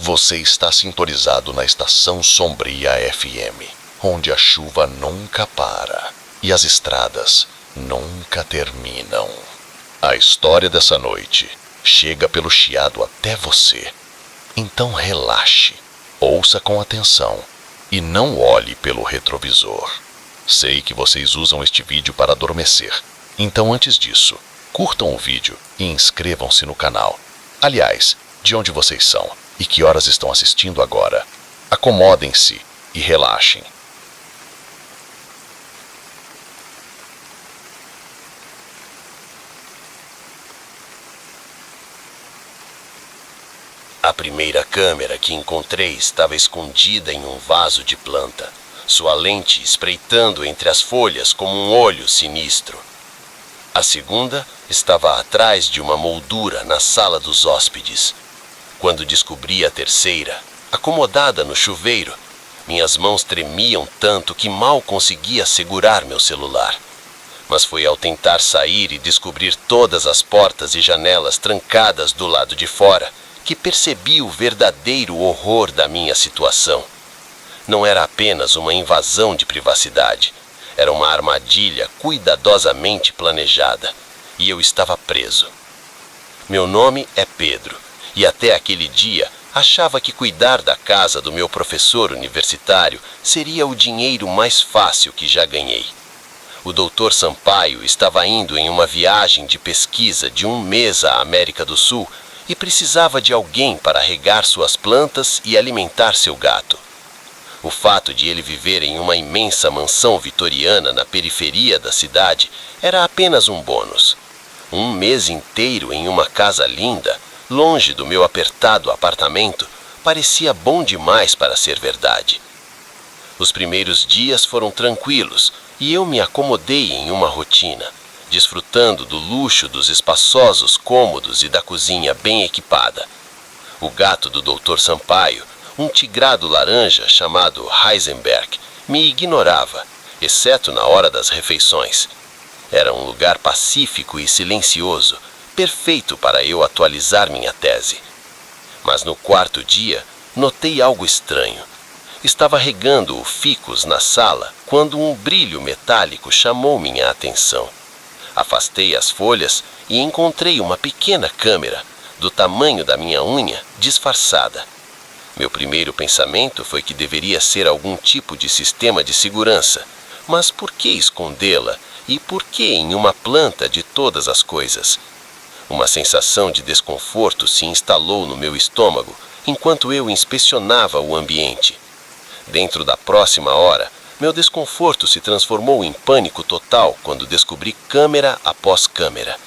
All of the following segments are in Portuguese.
Você está sintonizado na Estação Sombria FM, onde a chuva nunca para e as estradas nunca terminam. A história dessa noite chega pelo chiado até você. Então relaxe, ouça com atenção e não olhe pelo retrovisor. Sei que vocês usam este vídeo para adormecer, então antes disso, curtam o vídeo e inscrevam-se no canal. Aliás, de onde vocês são e que horas estão assistindo agora? Acomodem-se e relaxem. A primeira câmera que encontrei estava escondida em um vaso de planta, sua lente espreitando entre as folhas como um olho sinistro. A segunda estava atrás de uma moldura na sala dos hóspedes. Quando descobri a terceira, acomodada no chuveiro, minhas mãos tremiam tanto que mal conseguia segurar meu celular. Mas foi ao tentar sair e descobrir todas as portas e janelas trancadas do lado de fora que percebi o verdadeiro horror da minha situação. Não era apenas uma invasão de privacidade, era uma armadilha cuidadosamente planejada, e eu estava preso. Meu nome é Pedro, e até aquele dia achava que cuidar da casa do meu professor universitário seria o dinheiro mais fácil que já ganhei. O Dr. Sampaio estava indo em uma viagem de pesquisa de 1 mês à América do Sul e precisava de alguém para regar suas plantas e alimentar seu gato. O fato de ele viver em uma imensa mansão vitoriana na periferia da cidade era apenas um bônus. 1 mês inteiro em uma casa linda, longe do meu apertado apartamento, parecia bom demais para ser verdade. Os primeiros dias foram tranquilos e eu me acomodei em uma rotina, desfrutando do luxo dos espaçosos cômodos e da cozinha bem equipada. O gato do Dr. Sampaio, um tigrado laranja chamado Heisenberg, me ignorava, exceto na hora das refeições. Era um lugar pacífico e silencioso, perfeito para eu atualizar minha tese. Mas no 4º dia, notei algo estranho. Estava regando o ficus na sala quando um brilho metálico chamou minha atenção. Afastei as folhas e encontrei uma pequena câmera, do tamanho da minha unha, disfarçada. Meu primeiro pensamento foi que deveria ser algum tipo de sistema de segurança, mas por que escondê-la e por que em uma planta de todas as coisas? Uma sensação de desconforto se instalou no meu estômago enquanto eu inspecionava o ambiente. Dentro da próxima hora, meu desconforto se transformou em pânico total quando descobri câmera após câmera.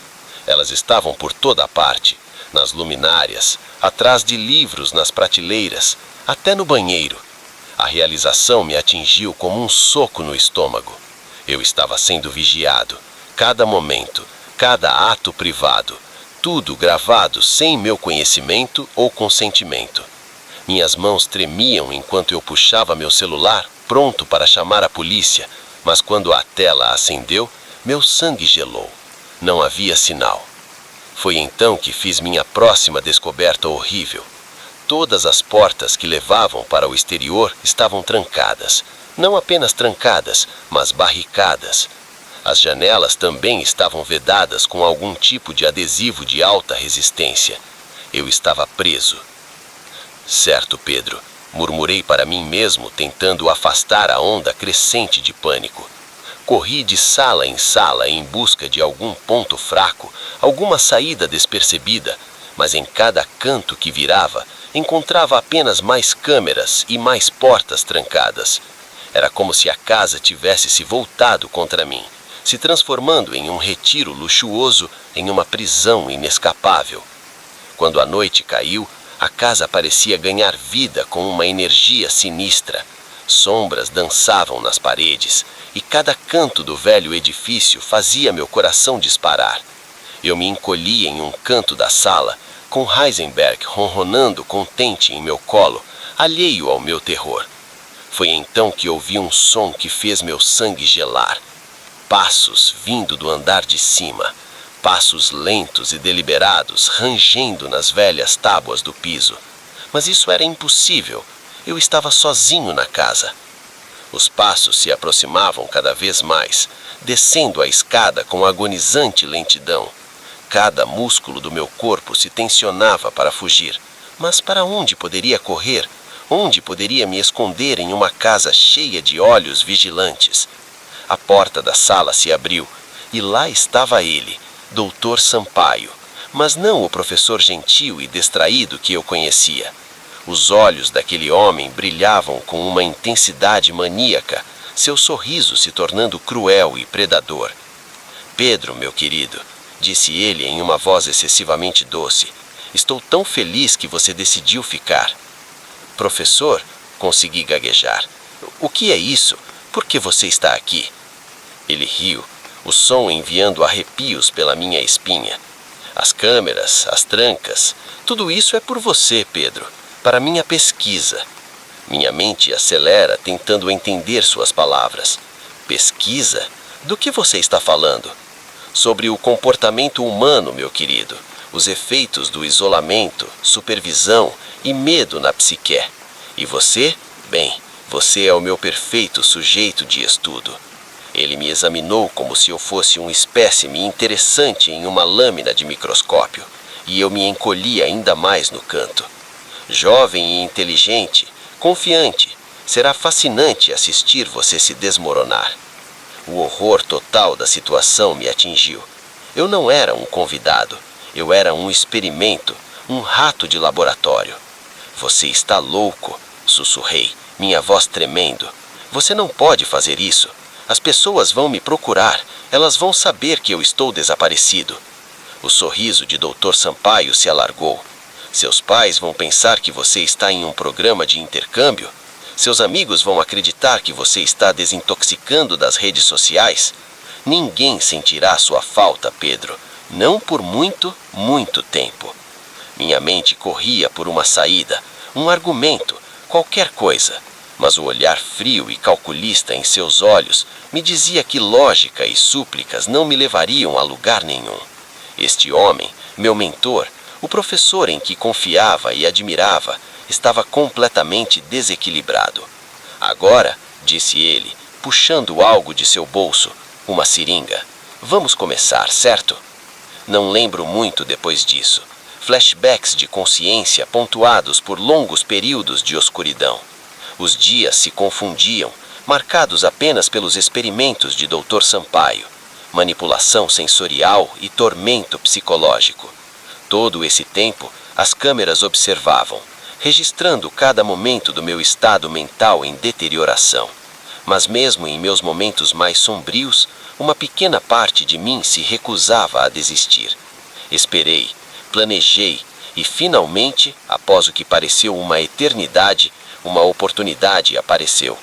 Elas estavam por toda a parte, nas luminárias, atrás de livros nas prateleiras, até no banheiro. A realização me atingiu como um soco no estômago. Eu estava sendo vigiado, cada momento, cada ato privado, tudo gravado sem meu conhecimento ou consentimento. Minhas mãos tremiam enquanto eu puxava meu celular, pronto para chamar a polícia, mas quando a tela acendeu, meu sangue gelou. Não havia sinal. Foi então que fiz minha próxima descoberta horrível. Todas as portas que levavam para o exterior estavam trancadas. Não apenas trancadas, mas barricadas. As janelas também estavam vedadas com algum tipo de adesivo de alta resistência. Eu estava preso. Certo, Pedro, murmurei para mim mesmo, tentando afastar a onda crescente de pânico. Corri de sala em sala em busca de algum ponto fraco, alguma saída despercebida, mas em cada canto que virava, encontrava apenas mais câmeras e mais portas trancadas. Era como se a casa tivesse se voltado contra mim, se transformando em um retiro luxuoso, em uma prisão inescapável. Quando a noite caiu, a casa parecia ganhar vida com uma energia sinistra. Sombras dançavam nas paredes, e cada canto do velho edifício fazia meu coração disparar. Eu me encolhi em um canto da sala, com Heisenberg ronronando contente em meu colo, alheio ao meu terror. Foi então que ouvi um som que fez meu sangue gelar. Passos vindo do andar de cima, passos lentos e deliberados rangendo nas velhas tábuas do piso. mas isso era impossível. Eu estava sozinho na casa. Os passos se aproximavam cada vez mais, descendo a escada com agonizante lentidão. Cada músculo do meu corpo se tensionava para fugir. Mas para onde poderia correr? Onde poderia me esconder em uma casa cheia de olhos vigilantes? A porta da sala se abriu, e lá estava ele, Dr. Sampaio, mas não o professor gentil e distraído que eu conhecia. Os olhos daquele homem brilhavam com uma intensidade maníaca, seu sorriso se tornando cruel e predador. Pedro, meu querido, disse ele em uma voz excessivamente doce, estou tão feliz que você decidiu ficar. Professor, consegui gaguejar. O que é isso? Por que você está aqui? Ele riu, o som enviando arrepios pela minha espinha. As câmeras, as trancas, tudo isso é por você, Pedro, para minha pesquisa. Minha mente acelera tentando entender suas palavras. Pesquisa? Do que você está falando? Sobre o comportamento humano, meu querido, os efeitos do isolamento, supervisão e medo na psique. E você? Bem, você é o meu perfeito sujeito de estudo. Ele me examinou como se eu fosse um espécime interessante em uma lâmina de microscópio, e eu me encolhi ainda mais no canto. Jovem e inteligente, confiante, será fascinante assistir você se desmoronar. O horror total da situação me atingiu. Eu não era um convidado, eu era um experimento, um rato de laboratório. Você está louco, sussurrei, minha voz tremendo. Você não pode fazer isso. As pessoas vão me procurar, elas vão saber que eu estou desaparecido. O sorriso de Dr. Sampaio se alargou. Seus pais vão pensar que você está em um programa de intercâmbio? Seus amigos vão acreditar que você está desintoxicando das redes sociais? Ninguém sentirá sua falta, Pedro. Não por muito, muito tempo. Minha mente corria por uma saída, um argumento, qualquer coisa. Mas o olhar frio e calculista em seus olhos me dizia que lógica e súplicas não me levariam a lugar nenhum. Este homem, meu mentor, o professor em que confiava e admirava, estava completamente desequilibrado. Agora, disse ele, puxando algo de seu bolso, uma seringa. Vamos começar, certo? Não lembro muito depois disso. Flashbacks de consciência pontuados por longos períodos de escuridão. Os dias se confundiam, marcados apenas pelos experimentos de Dr. Sampaio, manipulação sensorial e tormento psicológico. Todo esse tempo, as câmeras observavam, registrando cada momento do meu estado mental em deterioração. Mas mesmo em meus momentos mais sombrios, uma pequena parte de mim se recusava a desistir. Esperei, planejei e finalmente, após o que pareceu uma eternidade, uma oportunidade apareceu.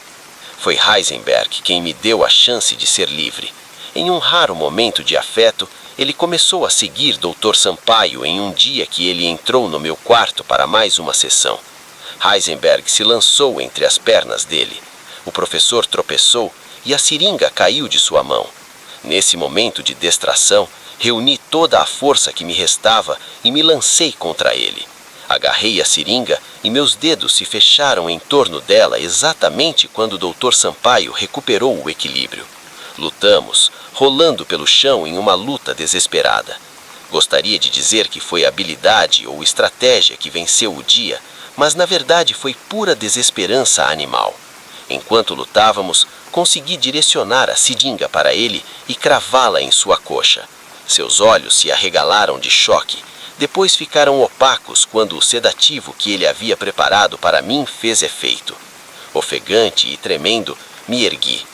Foi Heisenberg quem me deu a chance de ser livre. Em um raro momento de afeto, ele começou a seguir Dr. Sampaio em um dia que ele entrou no meu quarto para mais uma sessão. Heisenberg se lançou entre as pernas dele. O professor tropeçou e a seringa caiu de sua mão. Nesse momento de distração, reuni toda a força que me restava e me lancei contra ele. Agarrei a seringa e meus dedos se fecharam em torno dela exatamente quando o Dr. Sampaio recuperou o equilíbrio. Lutamos, rolando pelo chão em uma luta desesperada. Gostaria de dizer que foi habilidade ou estratégia que venceu o dia, mas na verdade foi pura desesperança animal. Enquanto lutávamos, consegui direcionar a seringa para ele e cravá-la em sua coxa. Seus olhos se arregalaram de choque. Depois ficaram opacos quando o sedativo que ele havia preparado para mim fez efeito. Ofegante e tremendo, me ergui.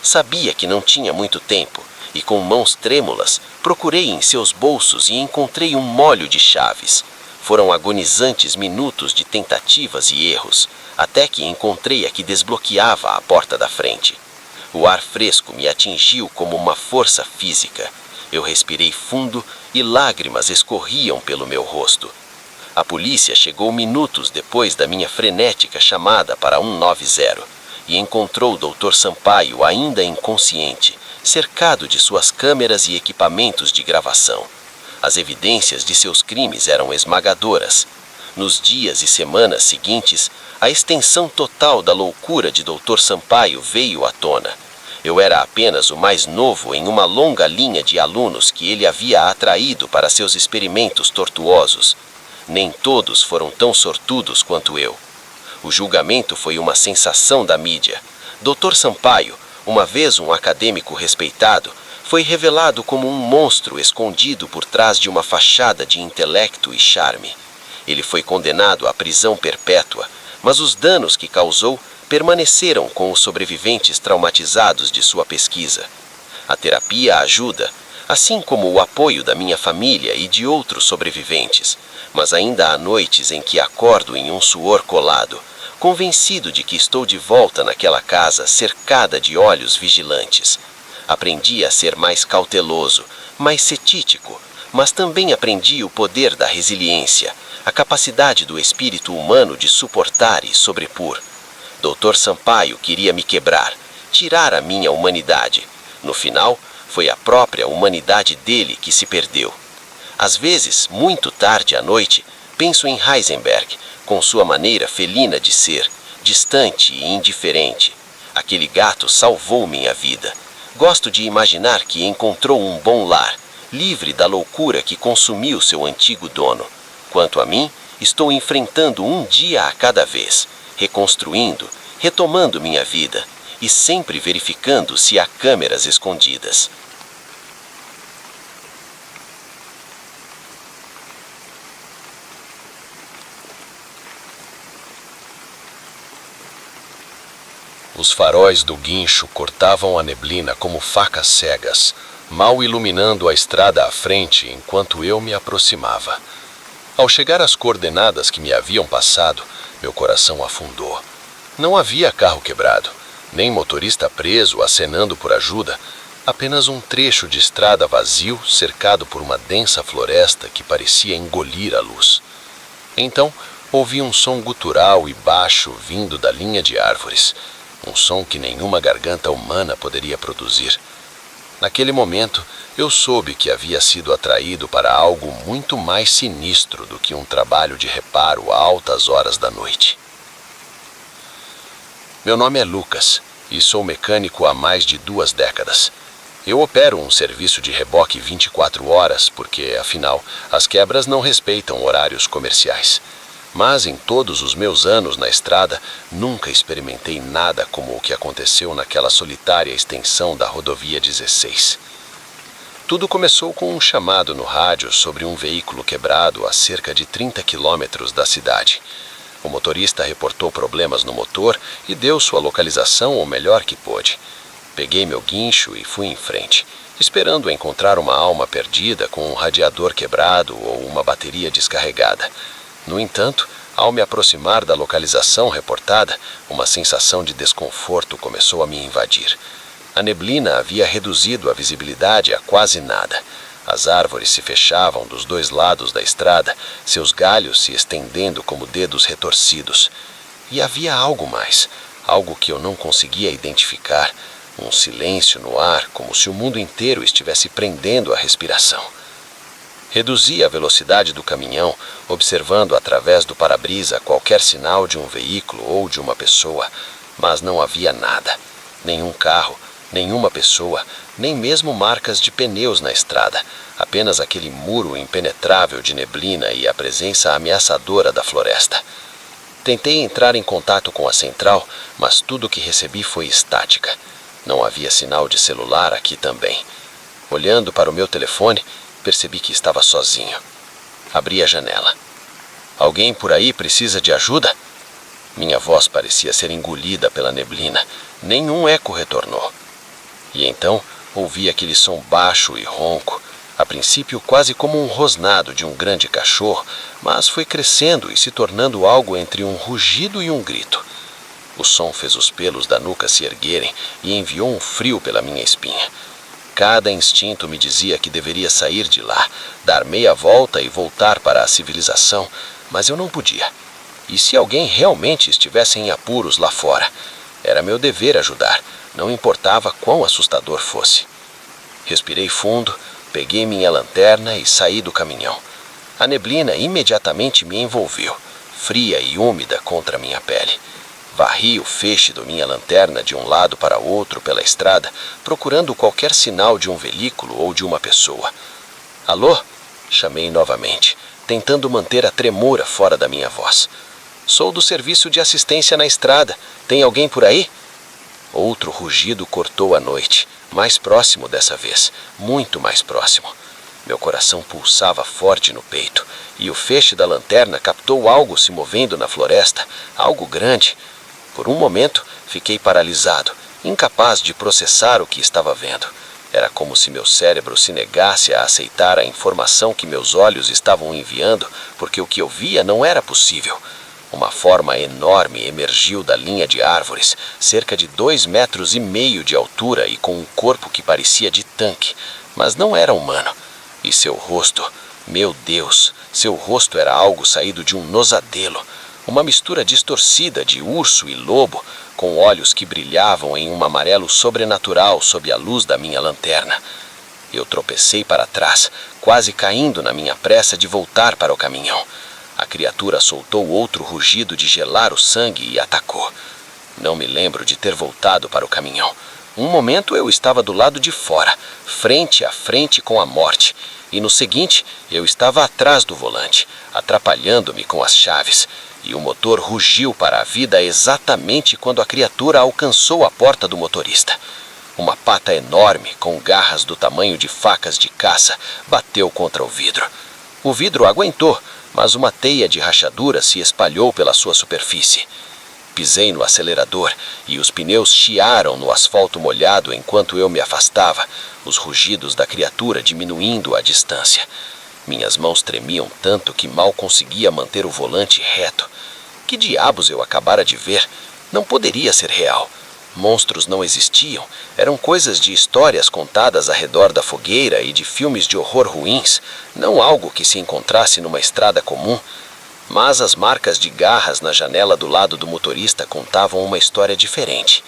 Sabia que não tinha muito tempo, e com mãos trêmulas, procurei em seus bolsos e encontrei um molho de chaves. Foram agonizantes minutos de tentativas e erros, até que encontrei a que desbloqueava a porta da frente. O ar fresco me atingiu como uma força física. Eu respirei fundo e lágrimas escorriam pelo meu rosto. A polícia chegou minutos depois da minha frenética chamada para 190 e encontrou o Dr. Sampaio ainda inconsciente, cercado de suas câmeras e equipamentos de gravação. As evidências de seus crimes eram esmagadoras. Nos dias e semanas seguintes, a extensão total da loucura de Dr. Sampaio veio à tona. Eu era apenas o mais novo em uma longa linha de alunos que ele havia atraído para seus experimentos tortuosos. Nem todos foram tão sortudos quanto eu. O julgamento foi uma sensação da mídia. Dr. Sampaio, uma vez um acadêmico respeitado, foi revelado como um monstro escondido por trás de uma fachada de intelecto e charme. Ele foi condenado à prisão perpétua, mas os danos que causou permaneceram com os sobreviventes traumatizados de sua pesquisa. A terapia ajuda, assim como o apoio da minha família e de outros sobreviventes, mas ainda há noites em que acordo em um suor colado, convencido de que estou de volta naquela casa cercada de olhos vigilantes. Aprendi a ser mais cauteloso, mais cético, mas também aprendi o poder da resiliência, a capacidade do espírito humano de suportar e sobrepor. Dr. Sampaio queria me quebrar, tirar a minha humanidade. No final, foi a própria humanidade dele que se perdeu. Às vezes, muito tarde à noite, penso em Heisenberg, com sua maneira felina de ser, distante e indiferente. Aquele gato salvou minha vida. Gosto de imaginar que encontrou um bom lar, livre da loucura que consumiu seu antigo dono. Quanto a mim, estou enfrentando um dia a cada vez, reconstruindo, retomando minha vida e sempre verificando se há câmeras escondidas. Os faróis do guincho cortavam a neblina como facas cegas, mal iluminando a estrada à frente enquanto eu me aproximava. Ao chegar às coordenadas que me haviam passado, meu coração afundou. Não havia carro quebrado, nem motorista preso acenando por ajuda, apenas um trecho de estrada vazio cercado por uma densa floresta que parecia engolir a luz. Então, ouvi um som gutural e baixo vindo da linha de árvores, um som que nenhuma garganta humana poderia produzir. Naquele momento, eu soube que havia sido atraído para algo muito mais sinistro do que um trabalho de reparo a altas horas da noite. Meu nome é Lucas e sou mecânico há mais de 2 décadas. Eu opero um serviço de reboque 24 horas porque, afinal, as quebras não respeitam horários comerciais. Mas em todos os meus anos na estrada, nunca experimentei nada como o que aconteceu naquela solitária extensão da rodovia 16. Tudo começou com um chamado no rádio sobre um veículo quebrado a cerca de 30 quilômetros da cidade. O motorista reportou problemas no motor e deu sua localização o melhor que pôde. Peguei meu guincho e fui em frente, esperando encontrar uma alma perdida com um radiador quebrado ou uma bateria descarregada. No entanto, ao me aproximar da localização reportada, uma sensação de desconforto começou a me invadir. A neblina havia reduzido a visibilidade a quase nada. As árvores se fechavam dos 2 lados da estrada, seus galhos se estendendo como dedos retorcidos. E havia algo mais, algo que eu não conseguia identificar, um silêncio no ar, como se o mundo inteiro estivesse prendendo a respiração. Reduzi a velocidade do caminhão, observando através do para-brisa qualquer sinal de um veículo ou de uma pessoa, mas não havia nada. Nenhum carro, nenhuma pessoa, nem mesmo marcas de pneus na estrada, apenas aquele muro impenetrável de neblina e a presença ameaçadora da floresta. Tentei entrar em contato com a central, mas tudo o que recebi foi estática. Não havia sinal de celular aqui também. Olhando para o meu telefone, percebi que estava sozinho. Abri a janela. Alguém por aí precisa de ajuda? Minha voz parecia ser engolida pela neblina. Nenhum eco retornou. E então ouvi aquele som baixo e ronco, a princípio quase como um rosnado de um grande cachorro, mas foi crescendo e se tornando algo entre um rugido e um grito. O som fez os pelos da nuca se erguerem e enviou um frio pela minha espinha. Cada instinto me dizia que deveria sair de lá, dar meia volta e voltar para a civilização, mas eu não podia. E se alguém realmente estivesse em apuros lá fora? Era meu dever ajudar, não importava quão assustador fosse. Respirei fundo, peguei minha lanterna e saí do caminhão. A neblina imediatamente me envolveu, fria e úmida contra minha pele. Varri o feixe da minha lanterna de um lado para outro pela estrada, procurando qualquer sinal de um veículo ou de uma pessoa. Alô? Chamei novamente, tentando manter a tremura fora da minha voz. Sou do serviço de assistência na estrada. Tem alguém por aí? Outro rugido cortou a noite, mais próximo dessa vez, muito mais próximo. Meu coração pulsava forte no peito, e o feixe da lanterna captou algo se movendo na floresta, algo grande. Por um momento, fiquei paralisado, incapaz de processar o que estava vendo. Era como se meu cérebro se negasse a aceitar a informação que meus olhos estavam enviando, porque o que eu via não era possível. Uma forma enorme emergiu da linha de árvores, cerca de 2,5 metros de altura e com um corpo que parecia de tanque, mas não era humano. E seu rosto, meu Deus, seu rosto era algo saído de um nosadelo, uma mistura distorcida de urso e lobo, com olhos que brilhavam em um amarelo sobrenatural sob a luz da minha lanterna. Eu tropecei para trás, quase caindo na minha pressa de voltar para o caminhão. A criatura soltou outro rugido de gelar o sangue e atacou. Não me lembro de ter voltado para o caminhão. Um momento eu estava do lado de fora, frente a frente com a morte, e no seguinte eu estava atrás do volante, atrapalhando-me com as chaves, e o motor rugiu para a vida exatamente quando a criatura alcançou a porta do motorista. Uma pata enorme, com garras do tamanho de facas de caça, bateu contra o vidro. O vidro aguentou, mas uma teia de rachadura se espalhou pela sua superfície. Pisei no acelerador e os pneus chiaram no asfalto molhado enquanto eu me afastava, os rugidos da criatura diminuindo a distância. Minhas mãos tremiam tanto que mal conseguia manter o volante reto. Que diabos eu acabara de ver? Não poderia ser real. Monstros não existiam, eram coisas de histórias contadas ao redor da fogueira e de filmes de horror ruins, não algo que se encontrasse numa estrada comum. Mas as marcas de garras na janela do lado do motorista contavam uma história diferente.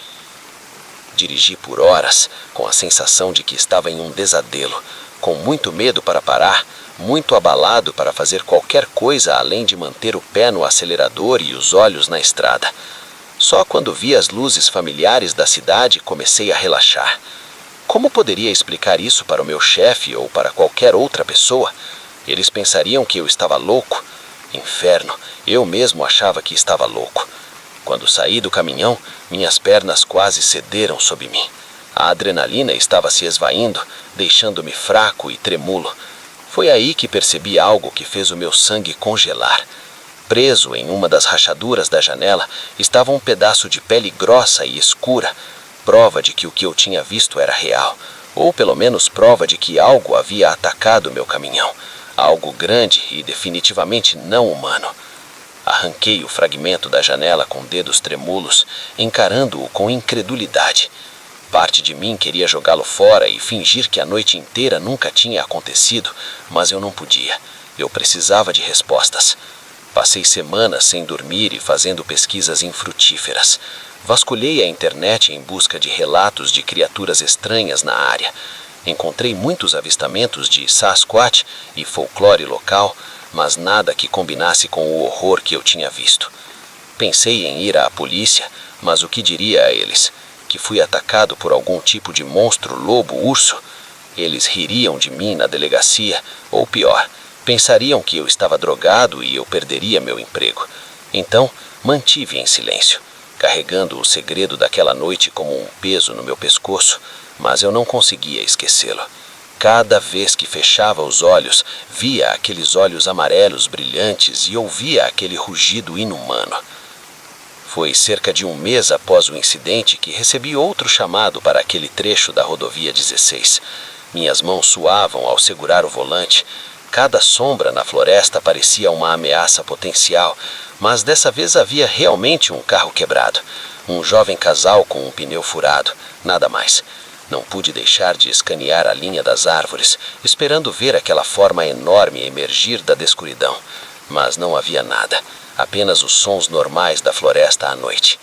Dirigi por horas, com a sensação de que estava em um desadelo, com muito medo para parar, muito abalado para fazer qualquer coisa além de manter o pé no acelerador e os olhos na estrada. Só quando vi as luzes familiares da cidade comecei a relaxar. Como poderia explicar isso para o meu chefe ou para qualquer outra pessoa? Eles pensariam que eu estava louco. Inferno, eu mesmo achava que estava louco. Quando saí do caminhão, minhas pernas quase cederam sob mim. A adrenalina estava se esvaindo, deixando-me fraco e tremula. Foi aí que percebi algo que fez o meu sangue congelar. Preso em uma das rachaduras da janela estava um pedaço de pele grossa e escura, prova de que o que eu tinha visto era real, ou pelo menos prova de que algo havia atacado meu caminhão, algo grande e definitivamente não humano. Arranquei o fragmento da janela com dedos tremulhos, encarando-o com incredulidade. Parte de mim queria jogá-lo fora e fingir que a noite inteira nunca tinha acontecido, mas eu não podia. Eu precisava de respostas. Passei semanas sem dormir e fazendo pesquisas infrutíferas. Vasculhei a internet em busca de relatos de criaturas estranhas na área. Encontrei muitos avistamentos de Sasquatch e folclore local, mas nada que combinasse com o horror que eu tinha visto. Pensei em ir à polícia, mas o que diria a eles? Que fui atacado por algum tipo de monstro lobo-urso? Eles ririam de mim na delegacia, ou pior, pensariam que eu estava drogado e eu perderia meu emprego. Então, mantive em silêncio, carregando o segredo daquela noite como um peso no meu pescoço, mas eu não conseguia esquecê-lo. Cada vez que fechava os olhos, via aqueles olhos amarelos brilhantes e ouvia aquele rugido inumano. Foi cerca de um mês após o incidente que recebi outro chamado para aquele trecho da rodovia 16. Minhas mãos suavam ao segurar o volante. Cada sombra na floresta parecia uma ameaça potencial, mas dessa vez havia realmente um carro quebrado. Um jovem casal com um pneu furado, nada mais. Não pude deixar de escanear a linha das árvores, esperando ver aquela forma enorme emergir da escuridão. Mas não havia nada, apenas os sons normais da floresta à noite.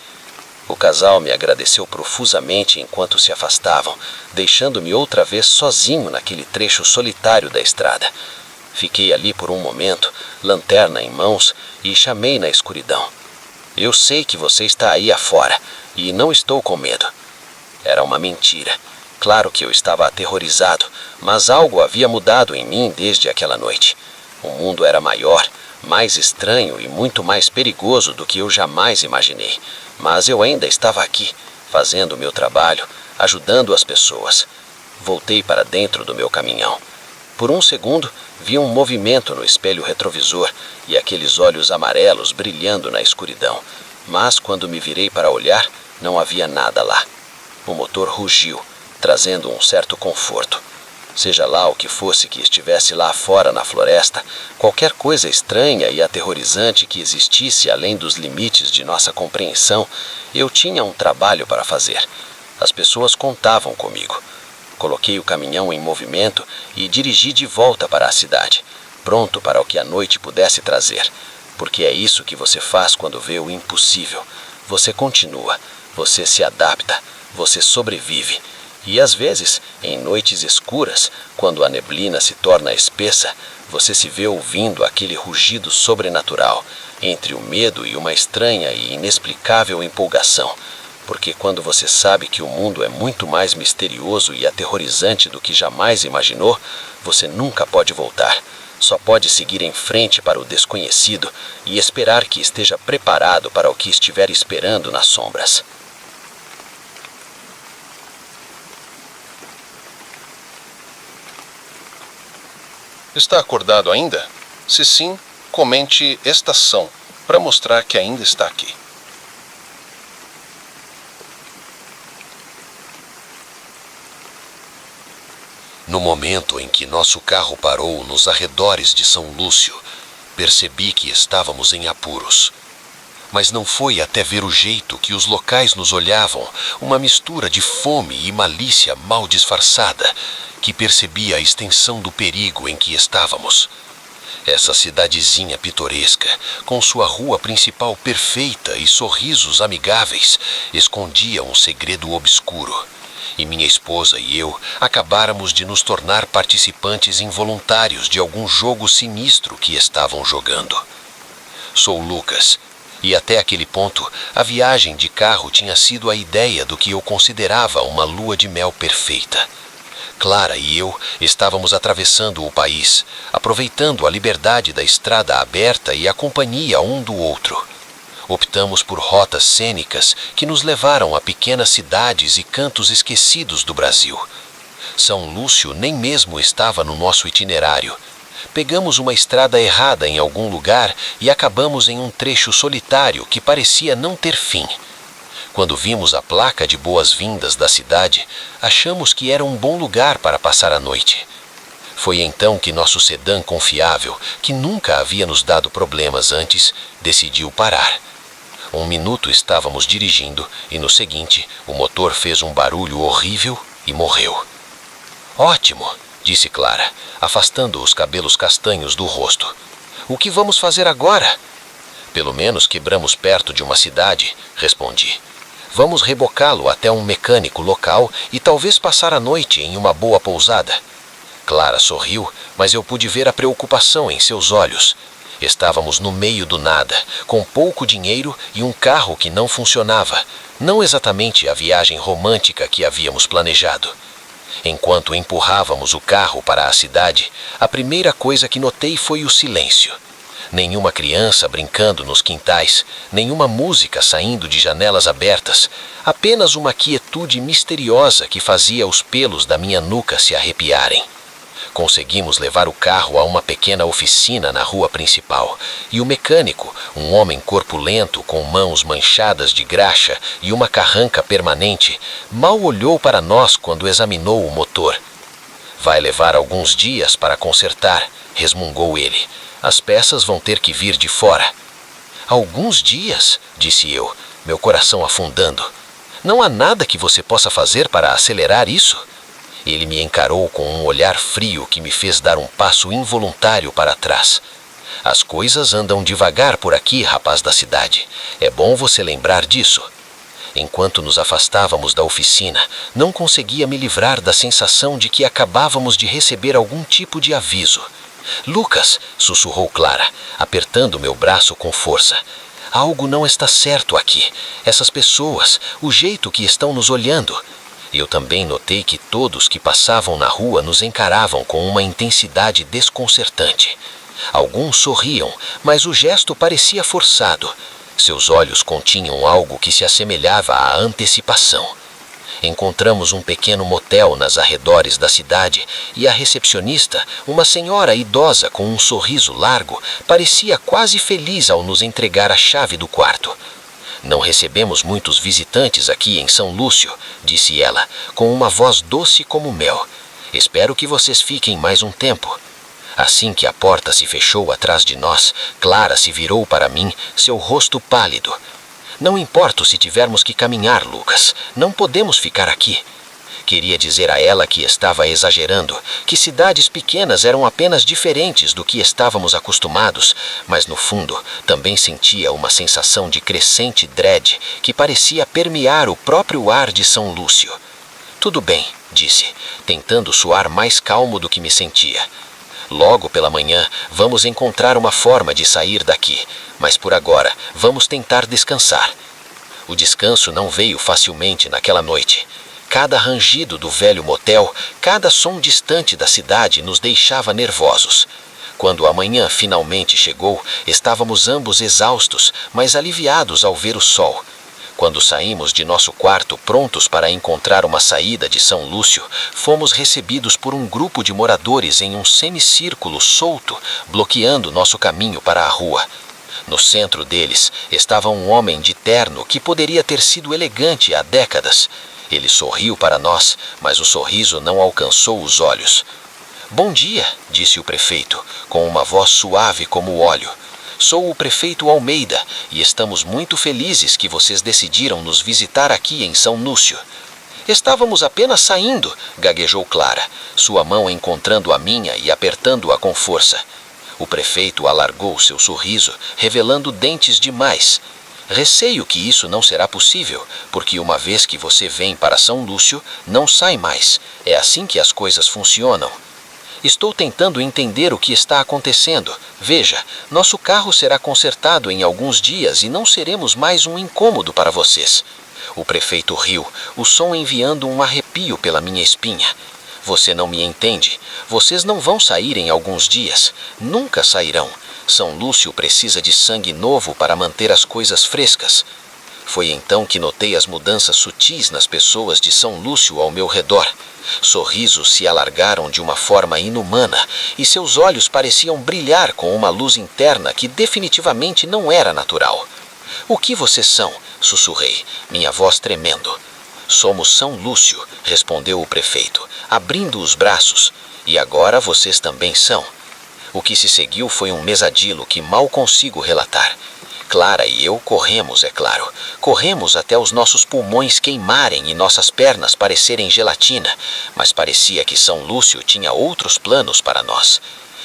O casal me agradeceu profusamente enquanto se afastavam, deixando-me outra vez sozinho naquele trecho solitário da estrada. Fiquei ali por um momento, lanterna em mãos, e chamei na escuridão. Eu sei que você está aí afora, e não estou com medo. Era uma mentira. Claro que eu estava aterrorizado, mas algo havia mudado em mim desde aquela noite. O mundo era maior, mais estranho e muito mais perigoso do que eu jamais imaginei. Mas eu ainda estava aqui, fazendo o meu trabalho, ajudando as pessoas. Voltei para dentro do meu caminhão. Por um segundo, vi um movimento no espelho retrovisor e aqueles olhos amarelos brilhando na escuridão. Mas quando me virei para olhar, não havia nada lá. O motor rugiu, trazendo um certo conforto. Seja lá o que fosse que estivesse lá fora na floresta, qualquer coisa estranha e aterrorizante que existisse além dos limites de nossa compreensão, eu tinha um trabalho para fazer. As pessoas contavam comigo. Coloquei o caminhão em movimento e dirigi de volta para a cidade, pronto para o que a noite pudesse trazer. Porque é isso que você faz quando vê o impossível. Você continua, você se adapta, você sobrevive. E às vezes, em noites escuras, quando a neblina se torna espessa, você se vê ouvindo aquele rugido sobrenatural, entre o medo e uma estranha e inexplicável empolgação. Porque quando você sabe que o mundo é muito mais misterioso e aterrorizante do que jamais imaginou, você nunca pode voltar. Só pode seguir em frente para o desconhecido e esperar que esteja preparado para o que estiver esperando nas sombras. Está acordado ainda? Se sim, comente estação para mostrar que ainda está aqui. No momento em que nosso carro parou nos arredores de São Lúcio, percebi que estávamos em apuros. Mas não foi até ver o jeito que os locais nos olhavam, uma mistura de fome e malícia mal disfarçada, que percebi a extensão do perigo em que estávamos. Essa cidadezinha pitoresca, com sua rua principal perfeita e sorrisos amigáveis, escondia um segredo obscuro. E minha esposa e eu acabáramos de nos tornar participantes involuntários de algum jogo sinistro que estavam jogando. Sou Lucas, e até aquele ponto a viagem de carro tinha sido a ideia do que eu considerava uma lua de mel perfeita. Clara e eu estávamos atravessando o país, aproveitando a liberdade da estrada aberta e a companhia um do outro. Optamos por rotas cênicas que nos levaram a pequenas cidades e cantos esquecidos do Brasil. São Lúcio nem mesmo estava no nosso itinerário. Pegamos uma estrada errada em algum lugar e acabamos em um trecho solitário que parecia não ter fim. Quando vimos a placa de boas-vindas da cidade, achamos que era um bom lugar para passar a noite. Foi então que nosso sedã confiável, que nunca havia nos dado problemas antes, decidiu parar. 1 minuto estávamos dirigindo e no seguinte o motor fez um barulho horrível e morreu. Ótimo, disse Clara, afastando os cabelos castanhos do rosto. O que vamos fazer agora? Pelo menos quebramos perto de uma cidade, respondi. Vamos rebocá-lo até um mecânico local e talvez passar a noite em uma boa pousada. Clara sorriu, mas eu pude ver a preocupação em seus olhos. Estávamos no meio do nada, com pouco dinheiro e um carro que não funcionava, não exatamente a viagem romântica que havíamos planejado. Enquanto empurrávamos o carro para a cidade, a primeira coisa que notei foi o silêncio. Nenhuma criança brincando nos quintais, nenhuma música saindo de janelas abertas, apenas uma quietude misteriosa que fazia os pelos da minha nuca se arrepiarem. Conseguimos levar o carro a uma pequena oficina na rua principal, e o mecânico, um homem corpulento com mãos manchadas de graxa e uma carranca permanente, mal olhou para nós quando examinou o motor. Vai levar alguns dias para consertar, resmungou ele. As peças vão ter que vir de fora. Alguns dias, disse eu, meu coração afundando. Não há nada que você possa fazer para acelerar isso? Ele me encarou com um olhar frio que me fez dar um passo involuntário para trás. As coisas andam devagar por aqui, rapaz da cidade. É bom você lembrar disso. Enquanto nos afastávamos da oficina, não conseguia me livrar da sensação de que acabávamos de receber algum tipo de aviso. Lucas, sussurrou Clara, apertando meu braço com força. Algo não está certo aqui. Essas pessoas, o jeito que estão nos olhando. Eu também notei que todos que passavam na rua nos encaravam com uma intensidade desconcertante. Alguns sorriam, mas o gesto parecia forçado. Seus olhos continham algo que se assemelhava à antecipação. Encontramos um pequeno motel nas arredores da cidade e a recepcionista, uma senhora idosa com um sorriso largo, parecia quase feliz ao nos entregar a chave do quarto. Não recebemos muitos visitantes aqui em São Lúcio, disse ela, com uma voz doce como mel. Espero que vocês fiquem mais um tempo. Assim que a porta se fechou atrás de nós, Clara se virou para mim, seu rosto pálido. Não importa se tivermos que caminhar, Lucas. Não podemos ficar aqui. Queria dizer a ela que estava exagerando, que cidades pequenas eram apenas diferentes do que estávamos acostumados, mas no fundo também sentia uma sensação de crescente dread que parecia permear o próprio ar de São Lúcio. Tudo bem, disse, tentando soar mais calmo do que me sentia. Logo pela manhã, vamos encontrar uma forma de sair daqui, mas por agora, vamos tentar descansar. O descanso não veio facilmente naquela noite. Cada rangido do velho motel, cada som distante da cidade nos deixava nervosos. Quando a manhã finalmente chegou, estávamos ambos exaustos, mas aliviados ao ver o sol. Quando saímos de nosso quarto prontos para encontrar uma saída de São Lúcio, fomos recebidos por um grupo de moradores em um semicírculo solto, bloqueando nosso caminho para a rua. No centro deles estava um homem de terno que poderia ter sido elegante há décadas. Ele sorriu para nós, mas o sorriso não alcançou os olhos. "Bom dia", disse o prefeito, com uma voz suave como o óleo. "Sou o prefeito Almeida e estamos muito felizes que vocês decidiram nos visitar aqui em São Lúcio." "Estávamos apenas saindo", gaguejou Clara, sua mão encontrando a minha e apertando-a com força. O prefeito alargou seu sorriso, revelando dentes demais. "Receio que isso não será possível, porque uma vez que você vem para São Lúcio, não sai mais. É assim que as coisas funcionam." "Estou tentando entender o que está acontecendo. Veja, nosso carro será consertado em alguns dias e não seremos mais um incômodo para vocês." O prefeito riu, o som enviando um arrepio pela minha espinha. "Você não me entende. Vocês não vão sair em alguns dias. Nunca sairão. São Lúcio precisa de sangue novo para manter as coisas frescas." Foi então que notei as mudanças sutis nas pessoas de São Lúcio ao meu redor. Sorrisos se alargaram de uma forma inumana e seus olhos pareciam brilhar com uma luz interna que definitivamente não era natural. "O que vocês são?" sussurrei, minha voz tremendo. "Somos São Lúcio", respondeu o prefeito, abrindo os braços. "E agora vocês também são." O que se seguiu foi um pesadelo que mal consigo relatar. Clara e eu corremos, é claro. Corremos até os nossos pulmões queimarem e nossas pernas parecerem gelatina, mas parecia que São Lúcio tinha outros planos para nós.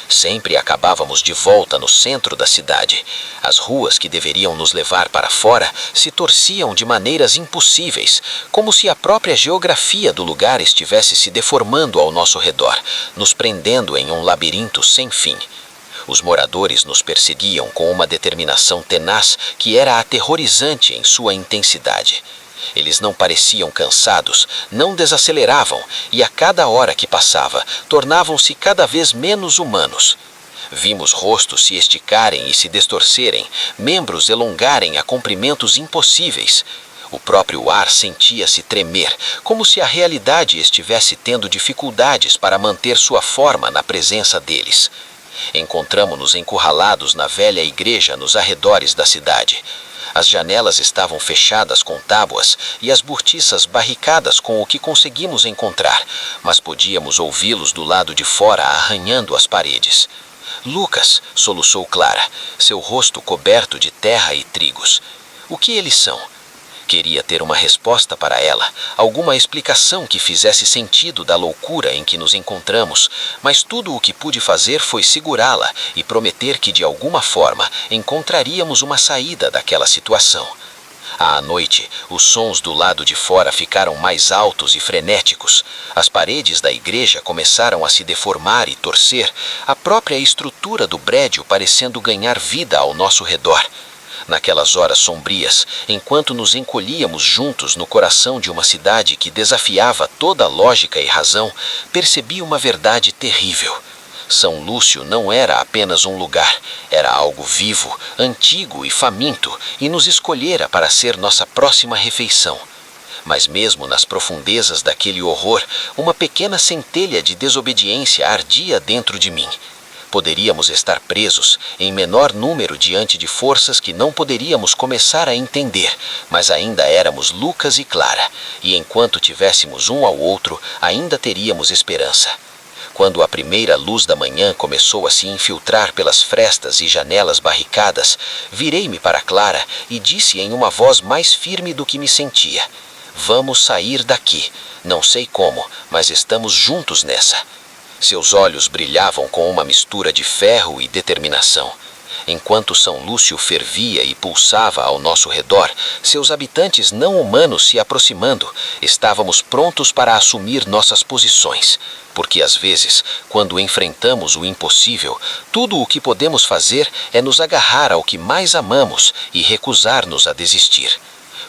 Sempre acabávamos de volta no centro da cidade. As ruas que deveriam nos levar para fora se torciam de maneiras impossíveis, como se a própria geografia do lugar estivesse se deformando ao nosso redor, nos prendendo em um labirinto sem fim. Os moradores nos perseguiam com uma determinação tenaz que era aterrorizante em sua intensidade. Eles não pareciam cansados, não desaceleravam e a cada hora que passava tornavam-se cada vez menos humanos. Vimos rostos se esticarem e se distorcerem, membros elongarem a comprimentos impossíveis. O próprio ar sentia-se tremer, como se a realidade estivesse tendo dificuldades para manter sua forma na presença deles. Encontramo-nos encurralados na velha igreja nos arredores da cidade. As janelas estavam fechadas com tábuas e as cortiças barricadas com o que conseguimos encontrar, mas podíamos ouvi-los do lado de fora arranhando as paredes. "Lucas", soluçou Clara, seu rosto coberto de terra e trigos. "O que eles são?" Queria ter uma resposta para ela, alguma explicação que fizesse sentido da loucura em que nos encontramos, mas tudo o que pude fazer foi segurá-la e prometer que de alguma forma encontraríamos uma saída daquela situação. À noite, os sons do lado de fora ficaram mais altos e frenéticos. As paredes da igreja começaram a se deformar e torcer, a própria estrutura do prédio parecendo ganhar vida ao nosso redor. Naquelas horas sombrias, enquanto nos encolhíamos juntos no coração de uma cidade que desafiava toda a lógica e razão, percebi uma verdade terrível. São Lúcio não era apenas um lugar, era algo vivo, antigo e faminto, e nos escolhera para ser nossa próxima refeição. Mas mesmo nas profundezas daquele horror, uma pequena centelha de desobediência ardia dentro de mim. Poderíamos estar presos, em menor número diante de forças que não poderíamos começar a entender, mas ainda éramos Lucas e Clara, e enquanto tivéssemos um ao outro, ainda teríamos esperança. Quando a primeira luz da manhã começou a se infiltrar pelas frestas e janelas barricadas, virei-me para Clara e disse em uma voz mais firme do que me sentia: "Vamos sair daqui. Não sei como, mas estamos juntos nessa." Seus olhos brilhavam com uma mistura de ferro e determinação. Enquanto São Lúcio fervia e pulsava ao nosso redor, seus habitantes não humanos se aproximando, estávamos prontos para assumir nossas posições. Porque às vezes, quando enfrentamos o impossível, tudo o que podemos fazer é nos agarrar ao que mais amamos e recusar-nos a desistir.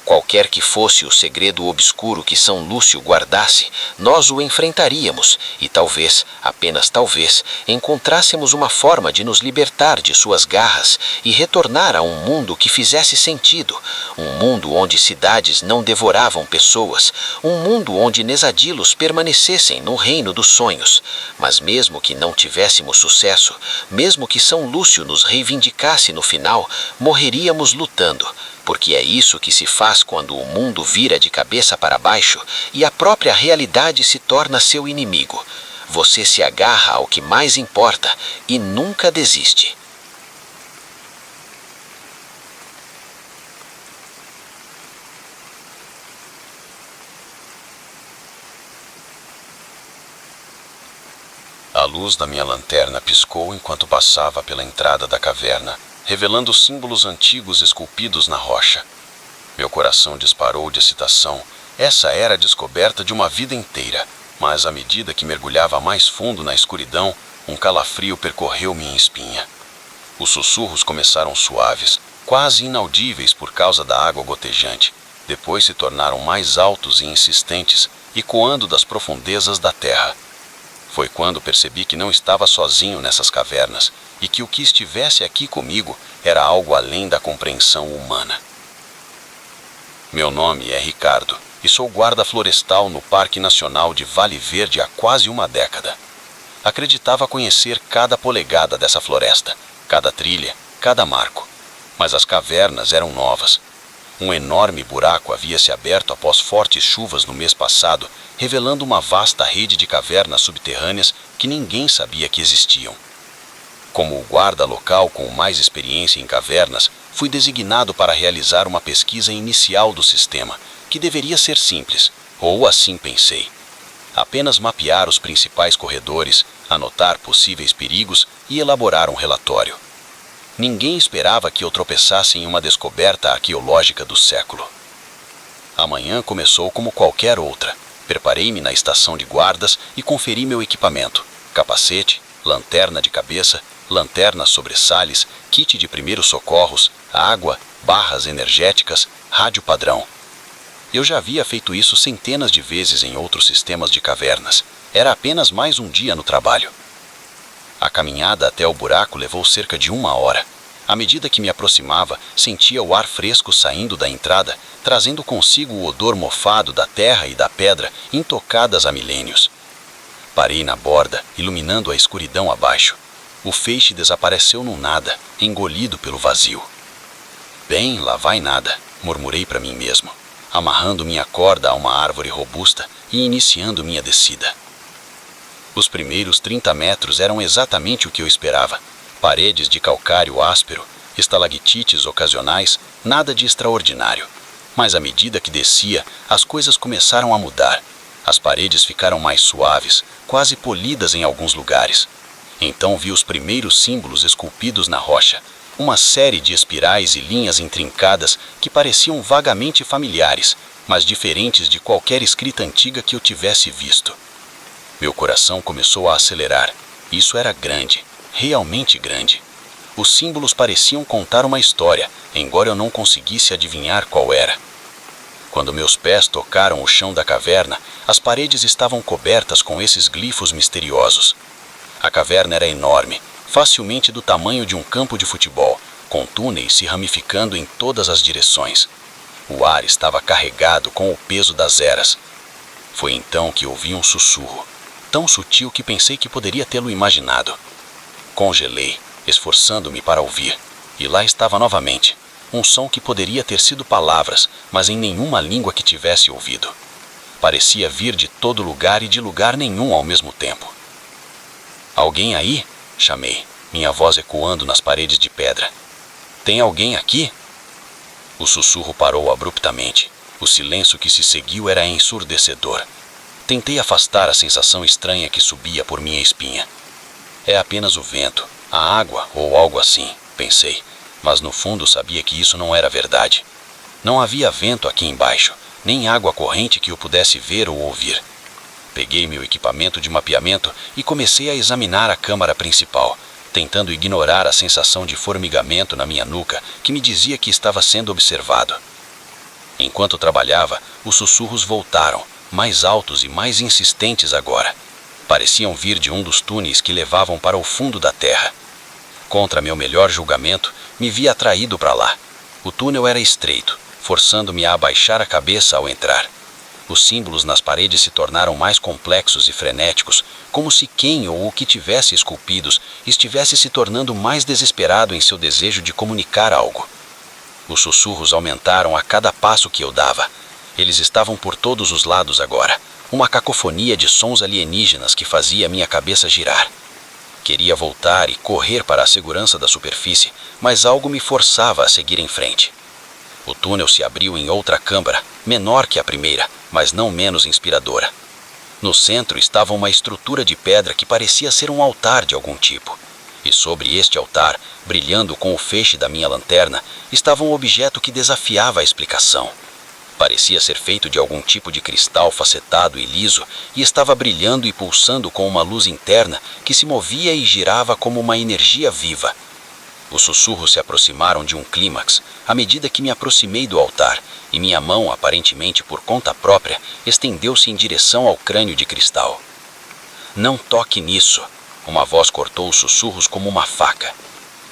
Qualquer que fosse o segredo obscuro que São Lúcio guardasse, nós o enfrentaríamos e talvez, apenas talvez, encontrássemos uma forma de nos libertar de suas garras e retornar a um mundo que fizesse sentido, um mundo onde cidades não devoravam pessoas, um mundo onde Nesadilos permanecessem no reino dos sonhos. Mas mesmo que não tivéssemos sucesso, mesmo que São Lúcio nos reivindicasse no final, morreríamos lutando. Porque é isso que se faz quando o mundo vira de cabeça para baixo e a própria realidade se torna seu inimigo. Você se agarra ao que mais importa e nunca desiste. A luz da minha lanterna piscou enquanto passava pela entrada da caverna, revelando símbolos antigos esculpidos na rocha. Meu coração disparou de excitação. Essa era a descoberta de uma vida inteira, mas à medida que mergulhava mais fundo na escuridão, um calafrio percorreu minha espinha. Os sussurros começaram suaves, quase inaudíveis por causa da água gotejante. Depois se tornaram mais altos e insistentes, ecoando das profundezas da terra. Foi quando percebi que não estava sozinho nessas cavernas e que o que estivesse aqui comigo era algo além da compreensão humana. Meu nome é Ricardo e sou guarda florestal no Parque Nacional de Vale Verde há quase uma década. Acreditava conhecer cada polegada dessa floresta, cada trilha, cada marco, mas as cavernas eram novas. Um enorme buraco havia se aberto após fortes chuvas no mês passado, revelando uma vasta rede de cavernas subterrâneas que ninguém sabia que existiam. Como o guarda local com mais experiência em cavernas, fui designado para realizar uma pesquisa inicial do sistema, que deveria ser simples, ou assim pensei. Apenas mapear os principais corredores, anotar possíveis perigos e elaborar um relatório. Ninguém esperava que eu tropeçasse em uma descoberta arqueológica do século. A manhã começou como qualquer outra. Preparei-me na estação de guardas e conferi meu equipamento: capacete, lanterna de cabeça, lanternas sobressalles, kit de primeiros socorros, água, barras energéticas, rádio padrão. Eu já havia feito isso centenas de vezes em outros sistemas de cavernas. Era apenas mais um dia no trabalho. A caminhada até o buraco levou cerca de 1 hora. À medida que me aproximava, sentia o ar fresco saindo da entrada, trazendo consigo o odor mofado da terra e da pedra, intocadas há milênios. Parei na borda, iluminando a escuridão abaixo. O feixe desapareceu no nada, engolido pelo vazio. Bem, lá vai nada, murmurei para mim mesmo, amarrando minha corda a uma árvore robusta e iniciando minha descida. Os primeiros 30 metros eram exatamente o que eu esperava. Paredes de calcário áspero, estalactites ocasionais, nada de extraordinário. Mas à medida que descia, as coisas começaram a mudar. As paredes ficaram mais suaves, quase polidas em alguns lugares. Então vi os primeiros símbolos esculpidos na rocha, Uma série de espirais e linhas intrincadas que pareciam vagamente familiares, mas diferentes de qualquer escrita antiga que eu tivesse visto. Meu coração começou a acelerar. Isso era grande, realmente grande. Os símbolos pareciam contar uma história, embora eu não conseguisse adivinhar qual era. Quando meus pés tocaram o chão da caverna, as paredes estavam cobertas com esses glifos misteriosos. A caverna era enorme, facilmente do tamanho de um campo de futebol, com túneis se ramificando em todas as direções. O ar estava carregado com o peso das eras. Foi então que ouvi um sussurro, tão sutil que pensei que poderia tê-lo imaginado. Congelei, esforçando-me para ouvir, e lá estava novamente, um som que poderia ter sido palavras, mas em nenhuma língua que tivesse ouvido. Parecia vir de todo lugar e de lugar nenhum ao mesmo tempo. "Alguém aí?" chamei, minha voz ecoando nas paredes de pedra. "Tem alguém aqui?" O sussurro parou abruptamente. O silêncio que se seguiu era ensurdecedor. Tentei afastar a sensação estranha que subia por minha espinha. "É apenas o vento, a água ou algo assim", pensei, mas no fundo sabia que isso não era verdade. Não havia vento aqui embaixo, nem água corrente que eu pudesse ver ou ouvir. Peguei meu equipamento de mapeamento e comecei a examinar a câmara principal, tentando ignorar a sensação de formigamento na minha nuca que me dizia que estava sendo observado. Enquanto trabalhava, os sussurros voltaram, mais altos e mais insistentes agora. Pareciam vir de um dos túneis que levavam para o fundo da terra. Contra meu melhor julgamento, me vi atraído para lá. O túnel era estreito, forçando-me a abaixar a cabeça ao entrar. Os símbolos nas paredes se tornaram mais complexos e frenéticos, como se quem ou o que tivesse esculpidos estivesse se tornando mais desesperado em seu desejo de comunicar algo. Os sussurros aumentaram a cada passo que eu dava. Eles estavam por todos os lados agora, uma cacofonia de sons alienígenas que fazia minha cabeça girar. Queria voltar e correr para a segurança da superfície, mas algo me forçava a seguir em frente. O túnel se abriu em outra câmara, menor que a primeira, mas não menos inspiradora. No centro estava uma estrutura de pedra que parecia ser um altar de algum tipo. E sobre este altar, brilhando com o feixe da minha lanterna, estava um objeto que desafiava a explicação. Parecia ser feito de algum tipo de cristal facetado e liso e estava brilhando e pulsando com uma luz interna que se movia e girava como uma energia viva. Os sussurros se aproximaram de um clímax à medida que me aproximei do altar, e minha mão, aparentemente por conta própria, estendeu-se em direção ao crânio de cristal. "Não toque nisso!" Uma voz cortou os sussurros como uma faca.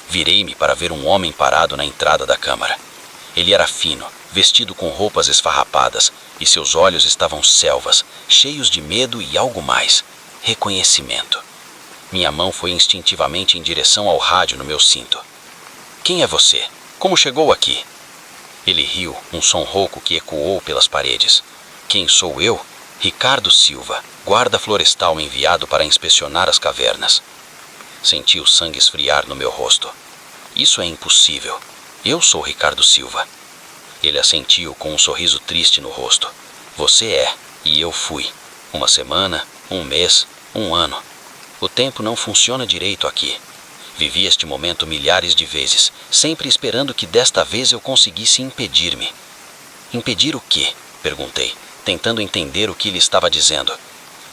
Virei-me para ver um homem parado na entrada da câmara. Ele era fino, vestido com roupas esfarrapadas, e seus olhos estavam selvas, cheios de medo e algo mais, reconhecimento. Minha mão foi instintivamente em direção ao rádio no meu cinto. "Quem é você? Como chegou aqui?" Ele riu, um som rouco que ecoou pelas paredes. "Quem sou eu? Ricardo Silva, guarda florestal enviado para inspecionar as cavernas." Senti o sangue esfriar no meu rosto. "Isso é impossível. Eu sou Ricardo Silva." Ele assentiu com um sorriso triste no rosto. "Você é, e eu fui. Uma semana, um mês, um ano. O tempo não funciona direito aqui. Vivi este momento milhares de vezes, sempre esperando que desta vez eu conseguisse impedir-me." "Impedir o quê?" perguntei, tentando entender o que ele estava dizendo.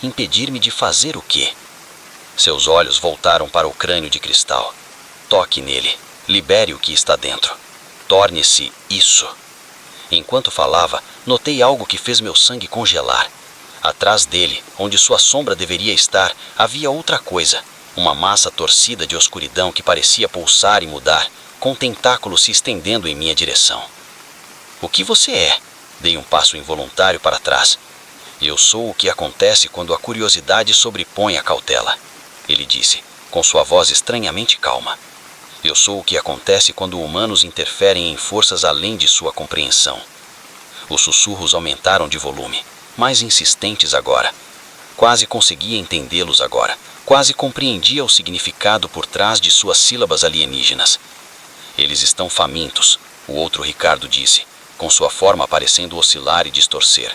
"Impedir-me de fazer o quê?" Seus olhos voltaram para o crânio de cristal. "Toque nele. Libere o que está dentro. Torne-se isso." Enquanto falava, notei algo que fez meu sangue congelar. Atrás dele, onde sua sombra deveria estar, havia outra coisa. Uma massa torcida de escuridão que parecia pulsar e mudar, com tentáculos se estendendo em minha direção. "O que você é?" Dei um passo involuntário para trás. "Eu sou o que acontece quando a curiosidade sobrepõe a cautela," ele disse, com sua voz estranhamente calma. "Eu sou o que acontece quando humanos interferem em forças além de sua compreensão." Os sussurros aumentaram de volume, mais insistentes agora. Quase conseguia entendê-los agora. Quase compreendia o significado por trás de suas sílabas alienígenas. "Eles estão famintos," o outro Ricardo disse, com sua forma parecendo oscilar e distorcer.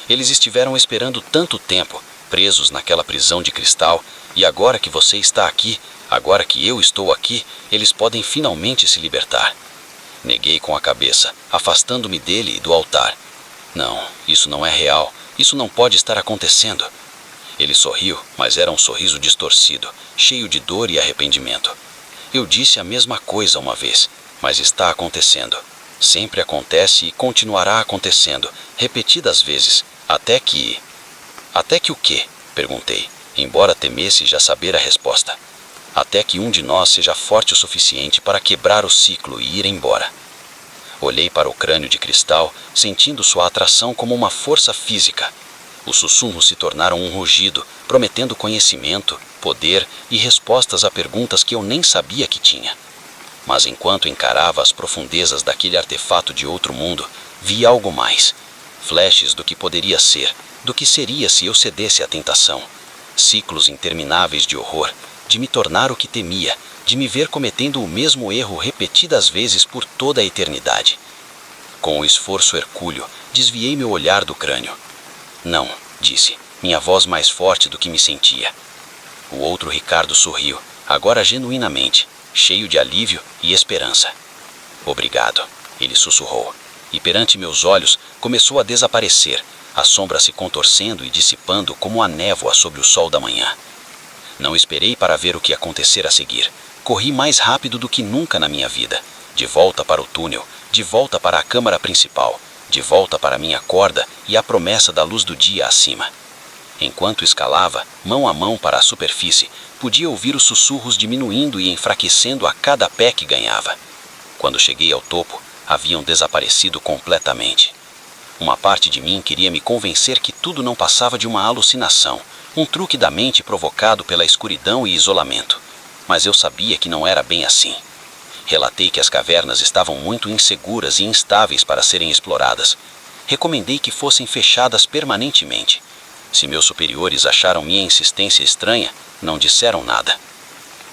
"Eles estiveram esperando tanto tempo, presos naquela prisão de cristal, e agora que você está aqui, agora que eu estou aqui, eles podem finalmente se libertar. Neguei com a cabeça, afastando-me dele e do altar. Não, isso não é real, isso não pode estar acontecendo. Ele sorriu, mas era um sorriso distorcido, cheio de dor e arrependimento. Eu disse a mesma coisa uma vez, mas está acontecendo. Sempre acontece e continuará acontecendo, repetidas vezes, até que... Até que o quê? Perguntei, embora temesse já saber a resposta. Até que um de nós seja forte o suficiente para quebrar o ciclo e ir embora. Olhei para o crânio de cristal, sentindo sua atração como uma força física. Os sussurros se tornaram um rugido, prometendo conhecimento, poder e respostas a perguntas que eu nem sabia que tinha. Mas enquanto encarava as profundezas daquele artefato de outro mundo, vi algo mais. Flashes do que poderia ser, do que seria se eu cedesse à tentação. Ciclos intermináveis de horror, de me tornar o que temia, de me ver cometendo o mesmo erro repetidas vezes por toda a eternidade. Com o esforço hercúleo, desviei meu olhar do crânio. Não, disse, minha voz mais forte do que me sentia. O outro Ricardo sorriu, agora genuinamente, cheio de alívio e esperança. Obrigado, ele sussurrou, e perante meus olhos começou a desaparecer, a sombra se contorcendo e dissipando como a névoa sob o sol da manhã. Não esperei para ver o que acontecer a seguir. Corri mais rápido do que nunca na minha vida, de volta para o túnel, de volta para a câmara principal, de volta para minha corda e a promessa da luz do dia acima. Enquanto escalava, mão a mão para a superfície, podia ouvir os sussurros diminuindo e enfraquecendo a cada pé que ganhava. Quando cheguei ao topo, haviam desaparecido completamente. Uma parte de mim queria me convencer que tudo não passava de uma alucinação, um truque da mente provocado pela escuridão e isolamento. Mas eu sabia que não era bem assim. Relatei que as cavernas estavam muito inseguras e instáveis para serem exploradas. Recomendei que fossem fechadas permanentemente. Se meus superiores acharam minha insistência estranha, não disseram nada.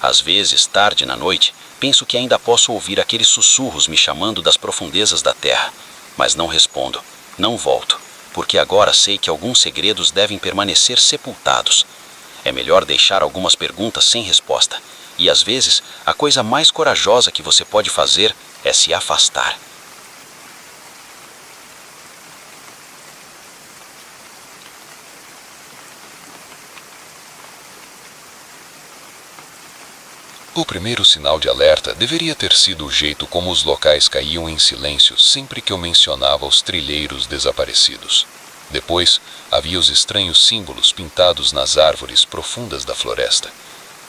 Às vezes, tarde na noite, penso que ainda posso ouvir aqueles sussurros me chamando das profundezas da terra, mas não respondo, não volto, porque agora sei que alguns segredos devem permanecer sepultados. É melhor deixar algumas perguntas sem resposta, e às vezes a coisa mais corajosa que você pode fazer é se afastar. O primeiro sinal de alerta deveria ter sido o jeito como os locais caíam em silêncio sempre que eu mencionava os trilheiros desaparecidos. Depois, havia os estranhos símbolos pintados nas árvores profundas da floresta.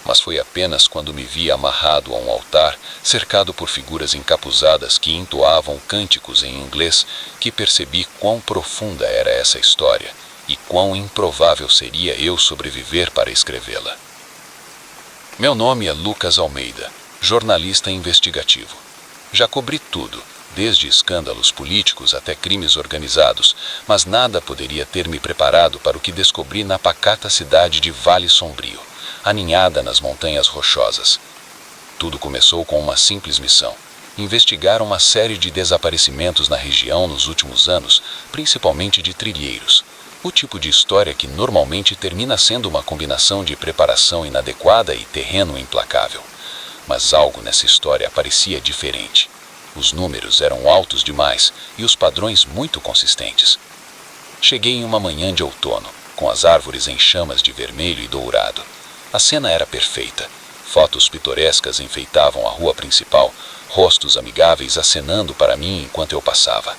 Mas foi apenas quando me vi amarrado a um altar, cercado por figuras encapuzadas que entoavam cânticos em inglês, que percebi quão profunda era essa história e quão improvável seria eu sobreviver para escrevê-la. Meu nome é Lucas Almeida, jornalista investigativo. Já cobri tudo, desde escândalos políticos até crimes organizados, mas nada poderia ter me preparado para o que descobri na pacata cidade de Vale Sombrio, aninhada nas montanhas rochosas. Tudo começou com uma simples missão: investigar uma série de desaparecimentos na região nos últimos anos, principalmente de trilheiros. O tipo de história que normalmente termina sendo uma combinação de preparação inadequada e terreno implacável. Mas algo nessa história parecia diferente. Os números eram altos demais e os padrões muito consistentes. Cheguei em uma manhã de outono, com as árvores em chamas de vermelho e dourado. A cena era perfeita. Fotos pitorescas enfeitavam a rua principal, rostos amigáveis acenando para mim enquanto eu passava.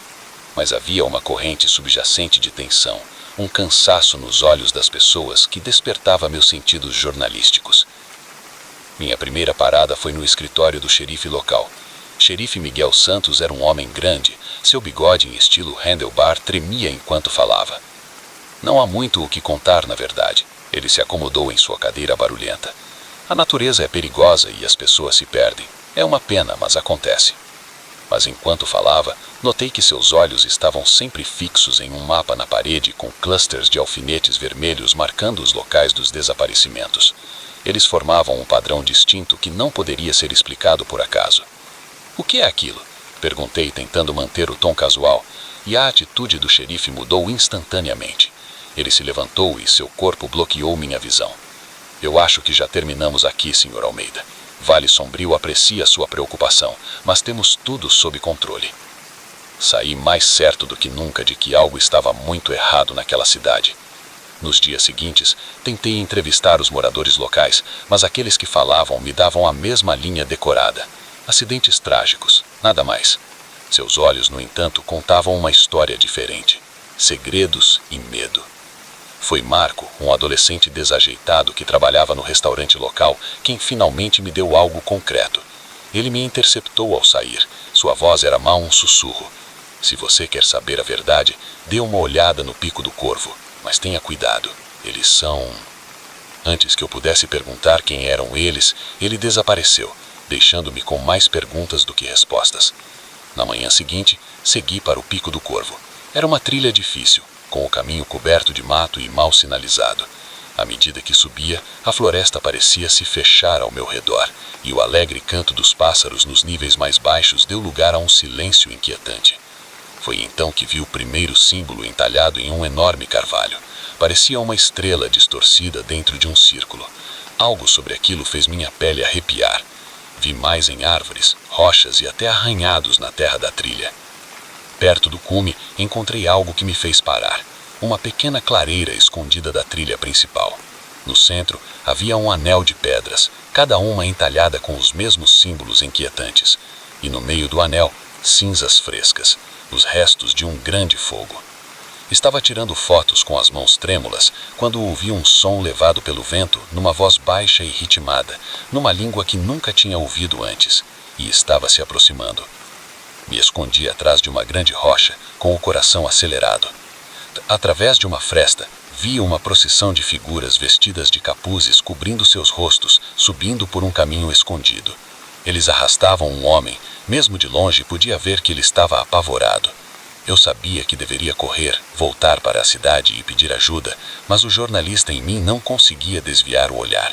Mas havia uma corrente subjacente de tensão, um cansaço nos olhos das pessoas que despertava meus sentidos jornalísticos. Minha primeira parada foi no escritório do xerife local. Xerife Miguel Santos era um homem grande, seu bigode em estilo handlebar tremia enquanto falava. Não há muito o que contar, na verdade. Ele se acomodou em sua cadeira barulhenta. A natureza é perigosa e as pessoas se perdem. É uma pena, mas acontece. Mas enquanto falava, notei que seus olhos estavam sempre fixos em um mapa na parede com clusters de alfinetes vermelhos marcando os locais dos desaparecimentos. Eles formavam um padrão distinto que não poderia ser explicado por acaso. O que é aquilo? Perguntei, tentando manter o tom casual, e a atitude do xerife mudou instantaneamente. Ele se levantou e seu corpo bloqueou minha visão. Eu acho que já terminamos aqui, Sr. Almeida. Vale Sombrio aprecia sua preocupação, mas temos tudo sob controle. Saí mais certo do que nunca de que algo estava muito errado naquela cidade. Nos dias seguintes, tentei entrevistar os moradores locais, mas aqueles que falavam me davam a mesma linha decorada. Acidentes trágicos, nada mais. Seus olhos, no entanto, contavam uma história diferente. Segredos e medo. Foi Marco, um adolescente desajeitado que trabalhava no restaurante local, quem finalmente me deu algo concreto. Ele me interceptou ao sair. Sua voz era mal um sussurro. Se você quer saber a verdade, dê uma olhada no Pico do Corvo, mas tenha cuidado. Eles são... Antes que eu pudesse perguntar quem eram eles, ele desapareceu, deixando-me com mais perguntas do que respostas. Na manhã seguinte, segui para o Pico do Corvo. Era uma trilha difícil, com o caminho coberto de mato e mal sinalizado. À medida que subia, a floresta parecia se fechar ao meu redor, e o alegre canto dos pássaros nos níveis mais baixos deu lugar a um silêncio inquietante. Foi então que vi o primeiro símbolo entalhado em um enorme carvalho. Parecia uma estrela distorcida dentro de um círculo. Algo sobre aquilo fez minha pele arrepiar. Vi mais em árvores, rochas e até arranhados na terra da trilha. Perto do cume, encontrei algo que me fez parar. Uma pequena clareira escondida da trilha principal. No centro, havia um anel de pedras, cada uma entalhada com os mesmos símbolos inquietantes. E no meio do anel, cinzas frescas, os restos de um grande fogo. Estava tirando fotos com as mãos trêmulas, quando ouvi um som levado pelo vento, numa voz baixa e ritmada, numa língua que nunca tinha ouvido antes, e estava se aproximando. Me escondi atrás de uma grande rocha, com o coração acelerado. Através de uma fresta, vi uma procissão de figuras vestidas de capuzes cobrindo seus rostos, subindo por um caminho escondido. Eles arrastavam um homem, mesmo de longe podia ver que ele estava apavorado. Eu sabia que deveria correr, voltar para a cidade e pedir ajuda, mas o jornalista em mim não conseguia desviar o olhar.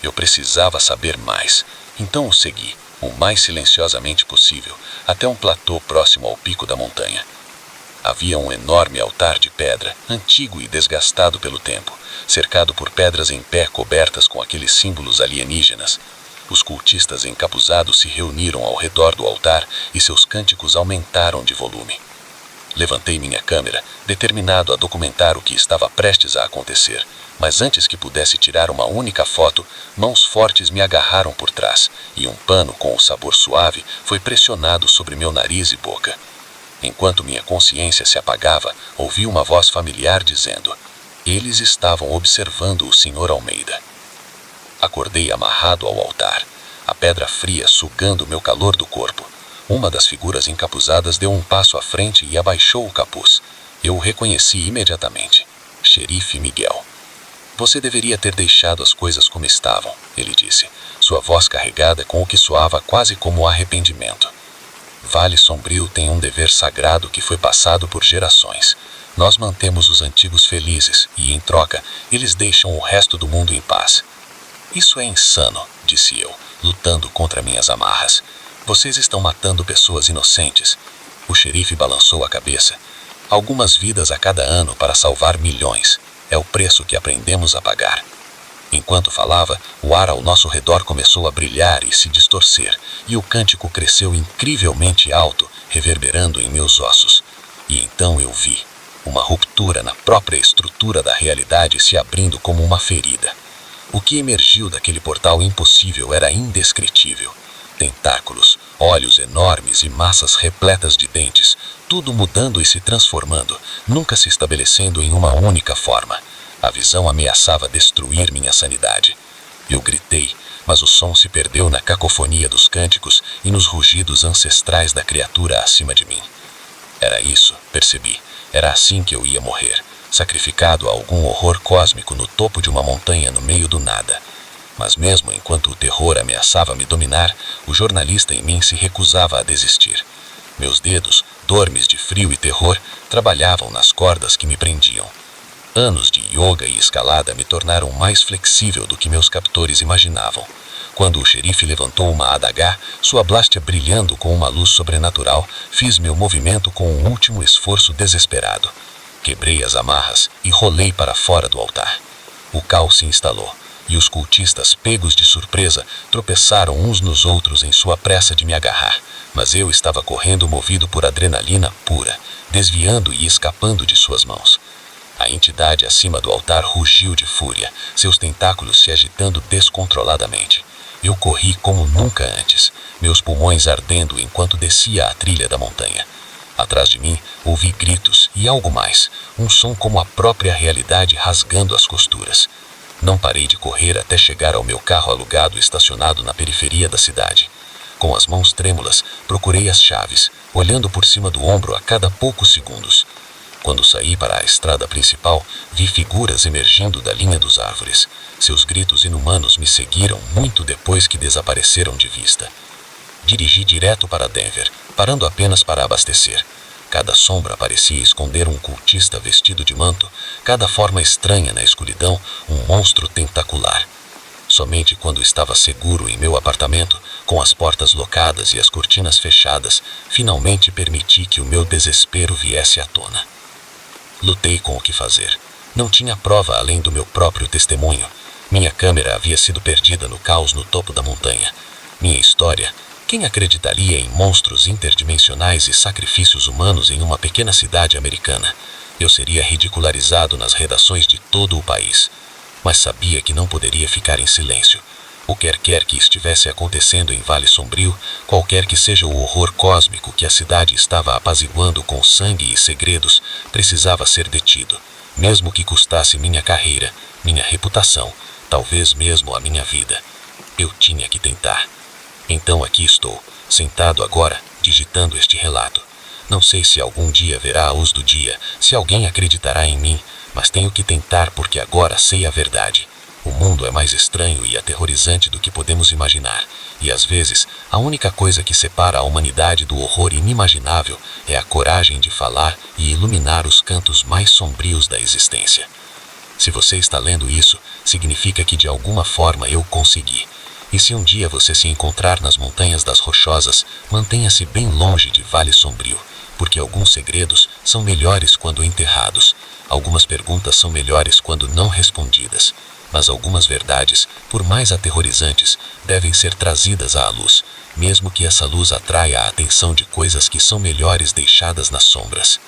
Eu precisava saber mais, então o segui, o mais silenciosamente possível, até um platô próximo ao pico da montanha. Havia um enorme altar de pedra, antigo e desgastado pelo tempo, cercado por pedras em pé cobertas com aqueles símbolos alienígenas. Os cultistas encapuzados se reuniram ao redor do altar e seus cânticos aumentaram de volume. Levantei minha câmera, determinado a documentar o que estava prestes a acontecer, mas antes que pudesse tirar uma única foto, mãos fortes me agarraram por trás, e um pano com o sabor suave foi pressionado sobre meu nariz e boca. Enquanto minha consciência se apagava, ouvi uma voz familiar dizendo: "Eles estavam observando o Sr. Almeida." Acordei amarrado ao altar, a pedra fria sugando meu calor do corpo. Uma das figuras encapuzadas deu um passo à frente e abaixou o capuz. Eu o reconheci imediatamente. Xerife Miguel. "Você deveria ter deixado as coisas como estavam", ele disse, sua voz carregada com o que soava quase como arrependimento. "Vale Sombrio tem um dever sagrado que foi passado por gerações. Nós mantemos os antigos felizes e, em troca, eles deixam o resto do mundo em paz." "Isso é insano", disse eu, lutando contra minhas amarras. "Vocês estão matando pessoas inocentes." O xerife balançou a cabeça. "Algumas vidas a cada ano para salvar milhões. É o preço que aprendemos a pagar." Enquanto falava, o ar ao nosso redor começou a brilhar e se distorcer, e o cântico cresceu incrivelmente alto, reverberando em meus ossos. E então eu vi uma ruptura na própria estrutura da realidade se abrindo como uma ferida. O que emergiu daquele portal impossível era indescritível. Tentáculos, olhos enormes e massas repletas de dentes, tudo mudando e se transformando, nunca se estabelecendo em uma única forma. A visão ameaçava destruir minha sanidade. Eu gritei, mas o som se perdeu na cacofonia dos cânticos e nos rugidos ancestrais da criatura acima de mim. Era isso, percebi. Era assim que eu ia morrer, sacrificado a algum horror cósmico no topo de uma montanha no meio do nada. Mas mesmo enquanto o terror ameaçava me dominar, o jornalista em mim se recusava a desistir. Meus dedos, dormes de frio e terror, trabalhavam nas cordas que me prendiam. Anos de yoga e escalada me tornaram mais flexível do que meus captores imaginavam. Quando o xerife levantou uma adagá, sua blástia brilhando com uma luz sobrenatural, fiz meu movimento com um último esforço desesperado. Quebrei as amarras e rolei para fora do altar. O caos se instalou, e os cultistas, pegos de surpresa, tropeçaram uns nos outros em sua pressa de me agarrar, mas eu estava correndo movido por adrenalina pura, desviando e escapando de suas mãos. A entidade acima do altar rugiu de fúria, seus tentáculos se agitando descontroladamente. Eu corri como nunca antes, meus pulmões ardendo enquanto descia a trilha da montanha. Atrás de mim, ouvi gritos e algo mais, um som como a própria realidade rasgando as costuras. Não parei de correr até chegar ao meu carro alugado estacionado na periferia da cidade. Com as mãos trêmulas, procurei as chaves, olhando por cima do ombro a cada poucos segundos. Quando saí para a estrada principal, vi figuras emergindo da linha dos árvores. Seus gritos inumanos me seguiram muito depois que desapareceram de vista. Dirigi direto para Denver, parando apenas para abastecer. Cada sombra parecia esconder um cultista vestido de manto, cada forma estranha na escuridão, um monstro tentacular. Somente quando estava seguro em meu apartamento, com as portas locadas e as cortinas fechadas, finalmente permiti que o meu desespero viesse à tona. Lutei com o que fazer. Não tinha prova além do meu próprio testemunho. Minha câmera havia sido perdida no caos no topo da montanha. Minha história... Quem acreditaria em monstros interdimensionais e sacrifícios humanos em uma pequena cidade americana? Eu seria ridicularizado nas redações de todo o país. Mas sabia que não poderia ficar em silêncio. O que quer que estivesse acontecendo em Vale Sombrio, qualquer que seja o horror cósmico que a cidade estava apaziguando com sangue e segredos, precisava ser detido, mesmo que custasse minha carreira, minha reputação, talvez mesmo a minha vida. Eu tinha que tentar. Então aqui estou, sentado agora, digitando este relato. Não sei se algum dia verá a luz do dia, se alguém acreditará em mim, mas tenho que tentar porque agora sei a verdade. O mundo é mais estranho e aterrorizante do que podemos imaginar, e às vezes, a única coisa que separa a humanidade do horror inimaginável é a coragem de falar e iluminar os cantos mais sombrios da existência. Se você está lendo isso, significa que de alguma forma eu consegui. E se um dia você se encontrar nas Montanhas das Rochosas, mantenha-se bem longe de Vale Sombrio, porque alguns segredos são melhores quando enterrados, algumas perguntas são melhores quando não respondidas, mas algumas verdades, por mais aterrorizantes, devem ser trazidas à luz, mesmo que essa luz atraia a atenção de coisas que são melhores deixadas nas sombras.